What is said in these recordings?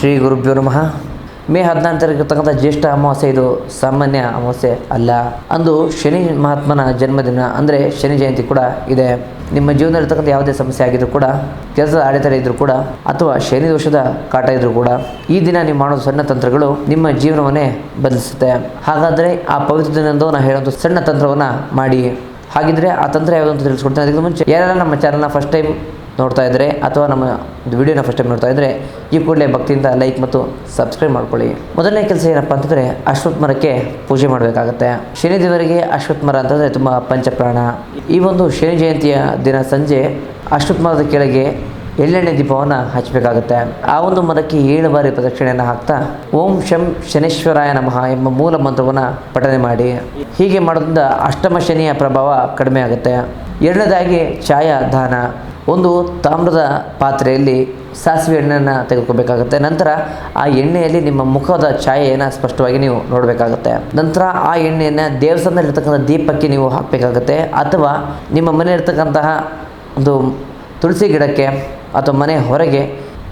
ಶ್ರೀ ಗುರುಭ್ಯೋ ನಮಃ. ಮೇ 14 ಇರತಕ್ಕಂಥ ಜ್ಯೇಷ್ಠ ಅಮಾವಾಸ್ಯೆ ಇದು ಸಾಮಾನ್ಯ ಅಮಾವಾಸ್ಯೆ ಅಲ್ಲ. ಅಂದು ಶನಿ ಮಹಾತ್ಮನ ಜನ್ಮದಿನ, ಅಂದರೆ ಶನಿ ಜಯಂತಿ ಕೂಡ ಇದೆ. ನಿಮ್ಮ ಜೀವನದಲ್ಲಿರ್ತಕ್ಕಂಥ ಯಾವುದೇ ಸಮಸ್ಯೆ ಆಗಿದ್ರೂ ಕೂಡ, ಕೆಲಸದ ಅಡೆತಡೆ ಇದ್ದರೂ ಕೂಡ, ಅಥವಾ ಶನಿ ದೋಷದ ಕಾಟ ಇದ್ದರೂ ಕೂಡ, ಈ ದಿನ ನೀವು ಮಾಡೋ ಸಣ್ಣ ತಂತ್ರಗಳು ನಿಮ್ಮ ಜೀವನವನ್ನೇ ಬದಲಿಸುತ್ತೆ. ಹಾಗಾದರೆ ಆ ಪವಿತ್ರ ದಿನದಂದು ನಾನು ಹೇಳೋದು ಸಣ್ಣ ತಂತ್ರವನ್ನು ಮಾಡಿ. ಹಾಗಿದ್ರೆ ಆ ತಂತ್ರ ಯಾವುದು ಅಂತ ತಿಳಿಸ್ಕೊಡ್ತೀನಿ. ಅದಕ್ಕೆ ಮುಂಚೆ ಯಾರೆಲ್ಲ ನಮ್ಮ ಚಾನಲ್ನ ಫಸ್ಟ್ ಟೈಮ್ ನೋಡ್ತಾ ಇದ್ದರೆ ಅಥವಾ ನಮ್ಮ ವಿಡಿಯೋನ ಫಸ್ಟ್ ಟೈಮ್ ನೋಡ್ತಾ ಇದ್ದರೆ ಈ ಕೂಡಲೇ ಭಕ್ತಿಯಿಂದ ಲೈಕ್ ಮತ್ತು ಸಬ್ಸ್ಕ್ರೈಬ್ ಮಾಡ್ಕೊಳ್ಳಿ. ಮೊದಲನೇ ಕೆಲಸ ಏನಪ್ಪ ಅಂತಂದರೆ ಅಶ್ವತ್ಥ ಮರಕ್ಕೆ ಪೂಜೆ ಮಾಡಬೇಕಾಗತ್ತೆ. ಶನಿ ದೇವರಿಗೆ ಅಶ್ವತ್ಥ ಮರ ಅಂತಂದರೆ ತುಂಬ ಪಂಚಪ್ರಾಣ. ಈ ಒಂದು ಶನಿ ಜಯಂತಿಯ ದಿನ ಸಂಜೆ ಅಶ್ವತ್ಥ ಮರದ ಕೆಳಗೆ ಎಳ್ಳೆಣ್ಣೆ ದೀಪವನ್ನು ಹಚ್ಚಬೇಕಾಗುತ್ತೆ. ಆ ಒಂದು ಮರಕ್ಕೆ 7 ಬಾರಿ ಪ್ರದಕ್ಷಿಣೆಯನ್ನು ಹಾಕ್ತಾ ಓಂ ಶಂ ಶನೇಶ್ವರಾಯ ನಮಃ ಎಂಬ ಮೂಲ ಮಂತ್ರವನ್ನು ಪಠನೆ ಮಾಡಿ. ಹೀಗೆ ಮಾಡೋದ್ರಿಂದ ಅಷ್ಟಮ ಶನಿಯ ಪ್ರಭಾವ ಕಡಿಮೆ ಆಗುತ್ತೆ. ಎರಡನೇದಾಗಿ ಛಾಯಾ ದಾನ. ಒಂದು ತಾಮ್ರದ ಪಾತ್ರೆಯಲ್ಲಿ ಸಾಸಿವೆ ಎಣ್ಣೆಯನ್ನು ತೆಗೆದುಕೋಬೇಕಾಗುತ್ತೆ. ನಂತರ ಆ ಎಣ್ಣೆಯಲ್ಲಿ ನಿಮ್ಮ ಮುಖದ ಛಾಯೆಯನ್ನು ಸ್ಪಷ್ಟವಾಗಿ ನೀವು ನೋಡಬೇಕಾಗುತ್ತೆ. ನಂತರ ಆ ಎಣ್ಣೆಯನ್ನು ದೇವಸ್ಥಾನದಲ್ಲಿರ್ತಕ್ಕಂಥ ದೀಪಕ್ಕೆ ನೀವು ಹಾಕಬೇಕಾಗುತ್ತೆ, ಅಥವಾ ನಿಮ್ಮ ಮನೆ ಇರ್ತಕ್ಕಂತಹ ಒಂದು ತುಳಸಿ ಗಿಡಕ್ಕೆ ಅಥವಾ ಮನೆ ಹೊರಗೆ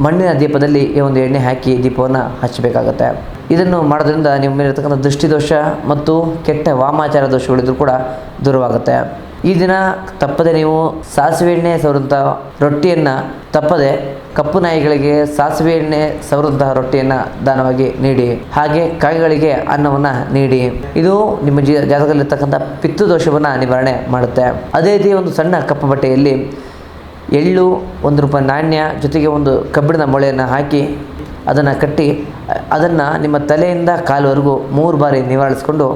ಮಣ್ಣಿನ ದೀಪದಲ್ಲಿ ಈ ಒಂದು ಎಣ್ಣೆ ಹಾಕಿ ದೀಪವನ್ನು ಹಚ್ಚಬೇಕಾಗತ್ತೆ. ಇದನ್ನು ಮಾಡೋದ್ರಿಂದ ನಿಮ್ಮ ಮೇಲೆ ಇರ್ತಕ್ಕಂಥ ದೃಷ್ಟಿದೋಷ ಮತ್ತು ಕೆಟ್ಟ ವಾಮಾಚಾರ ದೋಷಗಳಿದ್ರೂ ಕೂಡ ದೂರವಾಗುತ್ತೆ. ಈ ದಿನ ತಪ್ಪದೆ ನೀವು ಸಾಸಿವೆ ಎಣ್ಣೆ ಸವರಂಥ ರೊಟ್ಟಿಯನ್ನು ತಪ್ಪದೆ ಕಪ್ಪು ನಾಯಿಗಳಿಗೆ ಸಾಸಿವೆ ಎಣ್ಣೆ ಸವರಂತಹ ರೊಟ್ಟಿಯನ್ನು ದಾನವಾಗಿ ನೀಡಿ. ಹಾಗೆ ಕಾಗೆಗಳಿಗೆ ಅನ್ನವನ್ನು ನೀಡಿ. ಇದು ನಿಮ್ಮ ಜಾತಕದಲ್ಲಿರ್ತಕ್ಕಂಥ ಪಿತ್ತು ದೋಷವನ್ನು ನಿವಾರಣೆ ಮಾಡುತ್ತೆ. ಅದೇ ರೀತಿ ಒಂದು ಸಣ್ಣ ಕಪ್ಪು ಬಟ್ಟೆಯಲ್ಲಿ ಎಳ್ಳು, ₹1 ನಾಣ್ಯ ಜೊತೆಗೆ ಒಂದು ಕಬ್ಬಿಣದ ಮೊಳೆಯನ್ನು ಹಾಕಿ ಅದನ್ನು ಕಟ್ಟಿ ಅದನ್ನು ನಿಮ್ಮ ತಲೆಯಿಂದ ಕಾಲುವರೆಗೂ 3 ಬಾರಿ ನಿವಾಳಿಸ್ಕೊಂಡು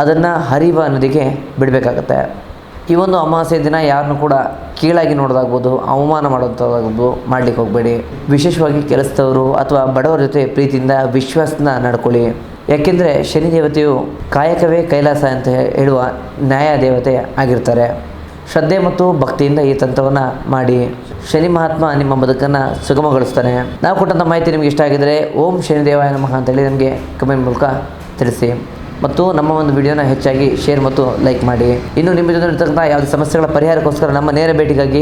ಅದನ್ನು ಹರಿಯುವ ನದಿಗೆ ಬಿಡಬೇಕಾಗತ್ತೆ. ಈ ಒಂದು ಅಮಾವಾಸ್ಯೆ ದಿನ ಯಾರನ್ನು ಕೂಡ ಕೀಳಾಗಿ ನೋಡೋದಾಗ್ಬೋದು, ಅವಮಾನ ಮಾಡೋದಾಗ್ಬೋದು ಮಾಡಲಿಕ್ಕೆ ಹೋಗಬೇಡಿ. ವಿಶೇಷವಾಗಿ ಕೆಲಸದವರು ಅಥವಾ ಬಡವರ ಜೊತೆ ಪ್ರೀತಿಯಿಂದ ವಿಶ್ವಾಸದಿಂದ ನಡ್ಕೊಳ್ಳಿ. ಯಾಕೆಂದರೆ ಶನಿ ದೇವತೆಯು ಕಾಯಕವೇ ಕೈಲಾಸ ಅಂತ ಹೇಳುವ ನ್ಯಾಯ ದೇವತೆ ಆಗಿರ್ತಾರೆ. ಶ್ರದ್ಧೆ ಮತ್ತು ಭಕ್ತಿಯಿಂದ ಈ ತಂತ್ರವನ್ನು ಮಾಡಿ. ಶನಿ ಮಹಾತ್ಮ ನಿಮ್ಮ ಬದುಕನ್ನು ಸುಗಮಗೊಳಿಸ್ತಾನೆ. ನಾವು ಕೊಟ್ಟಂಥ ಮಾಹಿತಿ ನಿಮಗೆ ಇಷ್ಟ ಆಗಿದರೆ ಓಂ ಶನಿ ದೇವಾಯ ನಮಃ ಅಂತೇಳಿ ನಮಗೆ ಕಮೆಂಟ್ ಮೂಲಕ ತಿಳಿಸಿ. ಮತ್ತು ನಮ್ಮ ಒಂದು ವಿಡಿಯೋನ ಹೆಚ್ಚಾಗಿ ಶೇರ್ ಮತ್ತು ಲೈಕ್ ಮಾಡಿ. ಇನ್ನು ನಿಮ್ಮ ಜೊತೆ ಇರ್ತಕ್ಕಂಥ ಯಾವುದೇ ಸಮಸ್ಯೆಗಳ ಪರಿಹಾರಕ್ಕೋಸ್ಕರ ನಮ್ಮ ನೇರ ಭೇಟಿಗಾಗಿ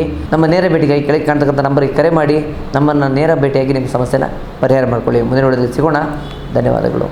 ಕೆಳಗೆ ಕಾಣ್ತಕ್ಕಂಥ ನಂಬರಿಗೆ ಕರೆ ಮಾಡಿ ನಮ್ಮನ್ನು ನೇರ ಭೇಟಿಯಾಗಿ ನಿಮ್ಮ ಸಮಸ್ಯೆನ ಪರಿಹಾರ ಮಾಡ್ಕೊಳ್ಳಿ. ಮುಂದಿನ ವಿಡಿಯೋದಲ್ಲಿ ಸಿಗೋಣ. ಧನ್ಯವಾದಗಳು.